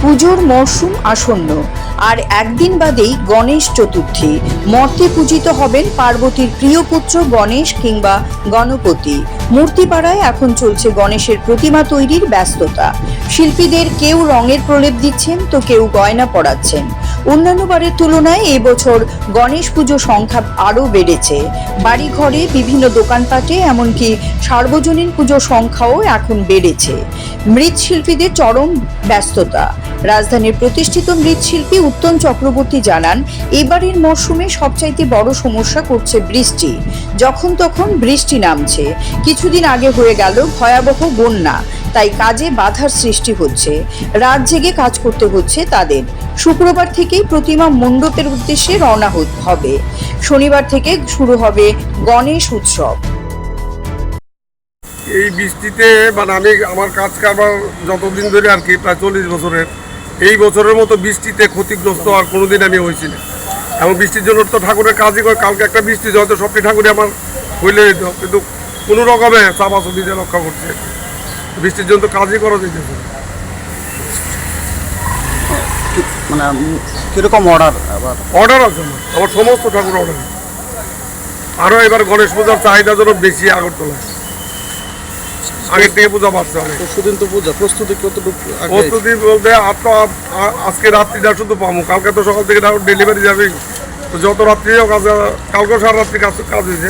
পুজোর মরশুম আসন্ন, আর একদিন বাদেই গণেশ চতুর্থী। মর্তে পূজিত হবেন পার্বতীর প্রিয় পুত্র গণেশ কিংবা গণপতি। মূর্তিপাড়ায় এখন চলছে গণেশের প্রতিমা তৈরির ব্যস্ততা। শিল্পীদের কেউ রঙের প্রলেপ দিচ্ছেন তো কেউ গয়না পরাচ্ছেন। অন্যান্য বারের তুলনায় এবছর গণেশ পুজো সংখ্যা আরও বেড়েছে। বাড়িঘরে, বিভিন্ন দোকানপাটে, এমনকি সার্বজনীন পুজোর সংখ্যাও এখন বেড়েছে। মৃৎশিল্পীদের চরম ব্যস্ততা। রাজধানীর প্রতিষ্ঠিত মৃৎশিল্পী উত্তম চক্রবর্তী জানান, এবারের মরশুমে সবচাইতে বড় সমস্যা করছে বৃষ্টি। যখন তখন বৃষ্টি নামছে। কিছুদিন আগে হয়ে গেল ভয়াবহ বন্যা, তাই কাজে বাধার সৃষ্টি হচ্ছে। রাত জেগে কাজ করতে হচ্ছে তাদের। শুক্রবার থেকেই প্রতিমা মণ্ডপের উদ্দেশ্যে রওনা হবে। শনিবার থেকে শুরু হবে গণেশ উৎসব। এই বৃষ্টিতে আমি আমার কাজ কারবার যতদিন ধরে আর কি, প্রায় 40 বছরের, এই বছরের মতো বৃষ্টিতে ক্ষতিগ্রস্ত আর কোনোদিন আমি হয়েছি না। এবং বৃষ্টির জন্য তো ঠাকুরের কাজই করে। কালকে একটা বৃষ্টি হয়তো সবটি ঠাকুরই আমার হইলে যেত, কিন্তু কোনো রকমে চাপাচুপি দিয়ে রক্ষা করছে। বৃষ্টির জন্য তো কাজই করা যেতেছে। মানে কিরকম অর্ডার? অর্ডার আছে আমার সমস্ত ঠাকুর অর্ডার। আরও এবার গণেশ পূজার চাহিদা যেন বেশি আগরতলায়। আগের থেকে পূজা বাড়ছে অনেক। প্রস্তুদিন তো পূজা প্রস্তুতি কতটুকু? প্রস্তুতি বলতে আজকে রাত্রিটা শুধু পাবো, কালকে তো সকাল থেকে ডেলিভারি যাবে। তো যত রাত্রি হোক, কালকেও সারা রাত্রি কাজ হয়েছে,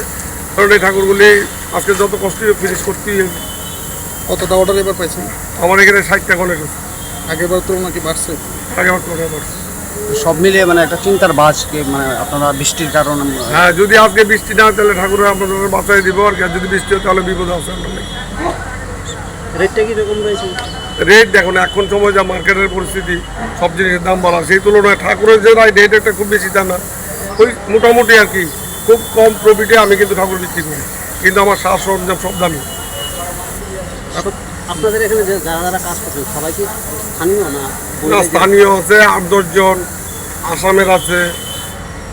কারণ এই ঠাকুরগুলি আজকে যত কষ্ট ফিনিশ করতেই হবে। কতটা অর্ডার এবার পাইছেন? আমার এখানে 60টা গণেশ আছে। আগেরবার তুলনা কি বাড়ছে? আগেবার তো বাড়ছে। সব মিলিয়ে মানে একটা চিন্তার বাজ, মানে আপনারা বৃষ্টির কারণে। হ্যাঁ, যদি আজকে বৃষ্টি না হয় তাহলে ঠাকুর আপনাদের বাঁচাই দিব, আর যদি বৃষ্টি হয় তাহলে বিপদ আছে। রেটটা কীরকম রয়েছে? রেট দেখুন, এখন সময় যা মার্কেটের পরিস্থিতি, সব জিনিসের দাম বাড়া, সেই তুলনায় ঠাকুরের যে রেট একটা খুব বেশি তা না। ওই মোটামুটি আর কি, খুব কম প্রফিটে আমি কিন্তু ঠাকুর বিক্রি করি, কিন্তু আমার সাজ সরঞ্জাম সব দামি। আপনাদের এখানে যে যারা কাজ করছেন সবাই কি স্থানীয় না? স্থানীয় আছে 8-10 জন, আসামের আছে,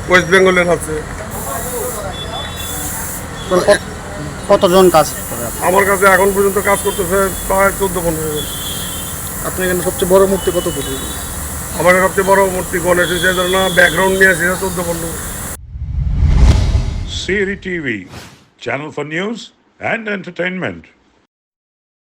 ওয়েস্ট বেঙ্গলের আছে। কতজন কাজ করে? আমার কাছে এখন পর্যন্ত কাজ করতেছে প্রায় 14-15 জন। আপনি এখানে সবচেয়ে বড় মূর্তি কত ফুট? আমার সবচেয়ে বড় মূর্তি গণেশ হিসেবে ধরো না, ব্যাকগ্রাউন্ড নিয়ে আসে 14-15। Siri TV, channel for news and entertainment.